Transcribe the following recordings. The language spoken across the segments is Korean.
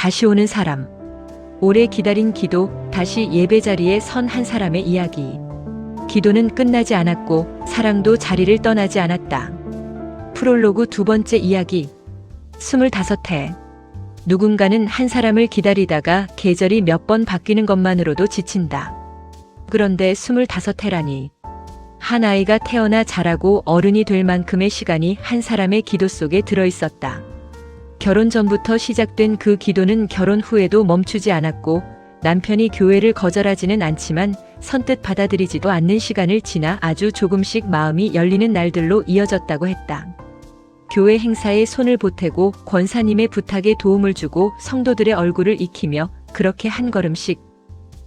다시 오는 사람. 오래 기다린 기도, 다시 예배 자리에 선 한 사람의 이야기. 기도는 끝나지 않았고 사랑도 자리를 떠나지 않았다. 프롤로그 두 번째 이야기. 25회. 누군가는 한 사람을 기다리다가 계절이 몇 번 바뀌는 것만으로도 지친다. 그런데 25해라니. 한 아이가 태어나 자라고 어른이 될 만큼의 시간이 한 사람의 기도 속에 들어있었다. 결혼 전부터 시작된 그 기도는 결혼 후에도 멈추지 않았고, 남편이 교회를 거절하지는 않지만 선뜻 받아들이지도 않는 시간을 지나 아주 조금씩 마음이 열리는 날들로 이어졌다고 했다. 교회 행사에 손을 보태고 권사님의 부탁에 도움을 주고 성도들의 얼굴을 익히며 그렇게 한 걸음씩.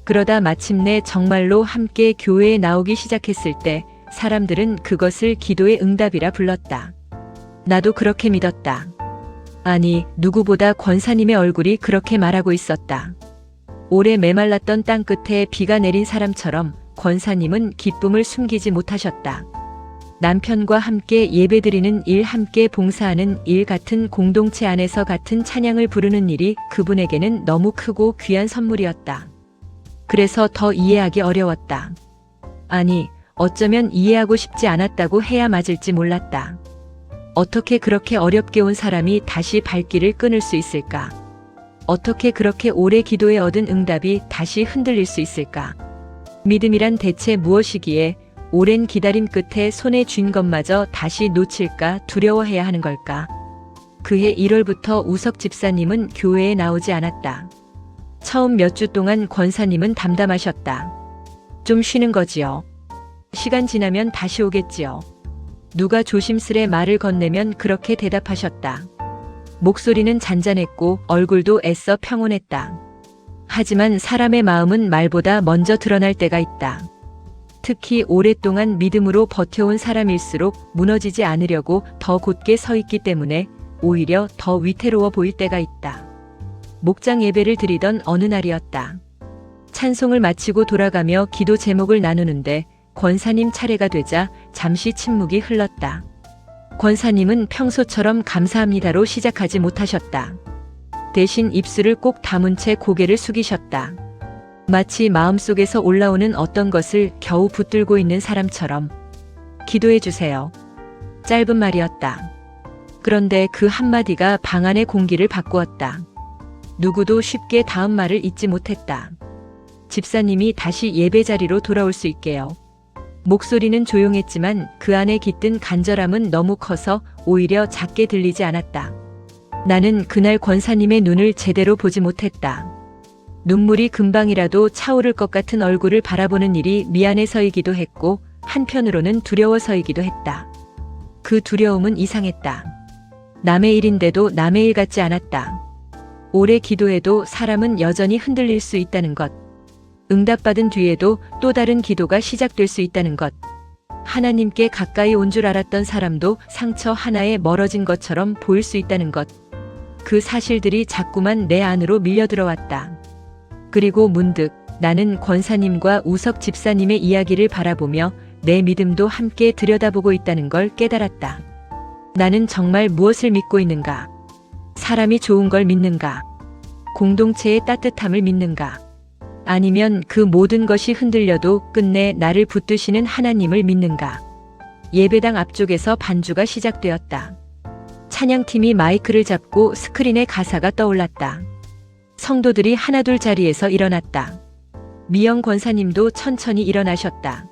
그러다 마침내 정말로 함께 교회에 나오기 시작했을 때 사람들은 그것을 기도의 응답이라 불렀다. 나도 그렇게 믿었다. 아니, 누구보다 권사님의 얼굴이 그렇게 말하고 있었다. 오래 메말랐던 땅끝에 비가 내린 사람처럼 권사님은 기쁨을 숨기지 못하셨다. 남편과 함께 예배드리는 일, 함께 봉사하는 일, 같은 공동체 안에서 같은 찬양을 부르는 일이 그분에게는 너무 크고 귀한 선물이었다. 그래서 더 이해하기 어려웠다. 아니, 어쩌면 이해하고 싶지 않았다고 해야 맞을지 몰랐다. 어떻게 그렇게 어렵게 온 사람이 다시 발길을 끊을 수 있을까? 어떻게 그렇게 오래 기도에 얻은 응답이 다시 흔들릴 수 있을까? 믿음이란 대체 무엇이기에 오랜 기다림 끝에 손에 쥔 것마저 다시 놓칠까 두려워해야 하는 걸까? 그해 1월부터 우석 집사님은 교회에 나오지 않았다. 처음 몇 주 동안 권사님은 담담하셨다. 좀 쉬는 거지요. 시간 지나면 다시 오겠지요. 누가 조심스레 말을 건네면 그렇게 대답하셨다. 목소리는 잔잔했고 얼굴도 애써 평온했다. 하지만 사람의 마음은 말보다 먼저 드러날 때가 있다. 특히 오랫동안 믿음으로 버텨온 사람일수록 무너지지 않으려고 더 곧게 서 있기 때문에 오히려 더 위태로워 보일 때가 있다. 목장 예배를 드리던 어느 날이었다. 찬송을 마치고 돌아가며 기도 제목을 나누는데 권사님 차례가 되자 잠시 침묵이 흘렀다. 권사님은 평소처럼 감사합니다로 시작하지 못하셨다. 대신 입술을 꼭 다문 채 고개를 숙이셨다. 마치 마음속에서 올라오는 어떤 것을 겨우 붙들고 있는 사람처럼. 기도해 주세요. 짧은 말이었다. 그런데 그 한마디가 방 안의 공기를 바꾸었다. 누구도 쉽게 다음 말을 잊지 못했다. 집사님이 다시 예배 자리로 돌아올 수 있게요. 목소리는 조용했지만 그 안에 깃든 간절함은 너무 커서 오히려 작게 들리지 않았다. 나는 그날 권사님의 눈을 제대로 보지 못했다. 눈물이 금방이라도 차오를 것 같은 얼굴을 바라보는 일이 미안해서이기도 했고 한편으로는 두려워서이기도 했다. 그 두려움은 이상했다. 남의 일인데도 남의 일 같지 않았다. 오래 기도해도 사람은 여전히 흔들릴 수 있다는 것. 응답받은 뒤에도 또 다른 기도가 시작될 수 있다는 것. 하나님께 가까이 온 줄 알았던 사람도 상처 하나에 멀어진 것처럼 보일 수 있다는 것. 그 사실들이 자꾸만 내 안으로 밀려 들어왔다. 그리고 문득 나는 권사님과 우석 집사님의 이야기를 바라보며 내 믿음도 함께 들여다보고 있다는 걸 깨달았다. 나는 정말 무엇을 믿고 있는가? 사람이 좋은 걸 믿는가? 공동체의 따뜻함을 믿는가? 아니면 그 모든 것이 흔들려도 끝내 나를 붙드시는 하나님을 믿는가? 예배당 앞쪽에서 반주가 시작되었다. 찬양팀이 마이크를 잡고 스크린에 가사가 떠올랐다. 성도들이 하나둘 자리에서 일어났다. 미영 권사님도 천천히 일어나셨다.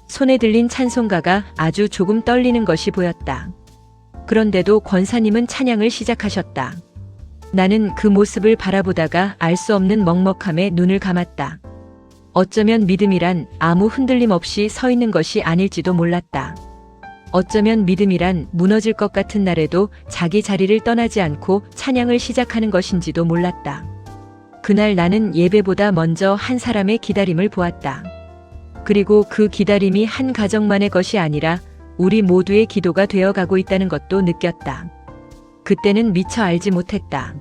손에 들린 찬송가가 아주 조금 떨리는 것이 보였다. 그런데도 권사님은 찬양을 시작하셨다. 나는 그 모습을 바라보다가 알 수 없는 먹먹함에 눈을 감았다. 어쩌면 믿음이란 아무 흔들림 없이 서 있는 것이 아닐지도 몰랐다. 어쩌면 믿음이란 무너질 것 같은 날에도 자기 자리를 떠나지 않고 찬양을 시작하는 것인지도 몰랐다. 그날 나는 예배보다 먼저 한 사람의 기다림을 보았다. 그리고 그 기다림이 한 가정만의 것이 아니라 우리 모두의 기도가 되어가고 있다는 것도 느꼈다. 그때는 미처 알지 못했다.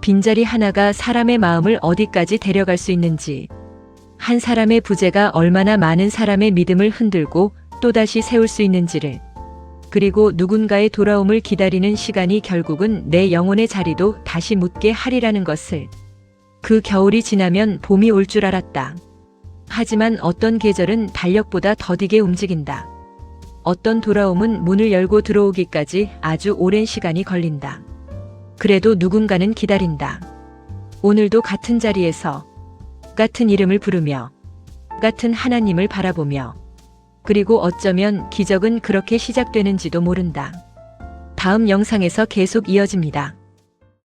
빈자리 하나가 사람의 마음을 어디까지 데려갈 수 있는지, 한 사람의 부재가 얼마나 많은 사람의 믿음을 흔들고 또다시 세울 수 있는지를. 그리고 누군가의 돌아옴을 기다리는 시간이 결국은 내 영혼의 자리도 다시 묻게 하리라는 것을. 그 겨울이 지나면 봄이 올 줄 알았다. 하지만 어떤 계절은 달력보다 더디게 움직인다. 어떤 돌아옴은 문을 열고 들어오기까지 아주 오랜 시간이 걸린다. 그래도 누군가는 기다린다. 오늘도 같은 자리에서 같은 이름을 부르며 같은 하나님을 바라보며, 그리고 어쩌면 기적은 그렇게 시작되는지도 모른다. 다음 영상에서 계속 이어집니다.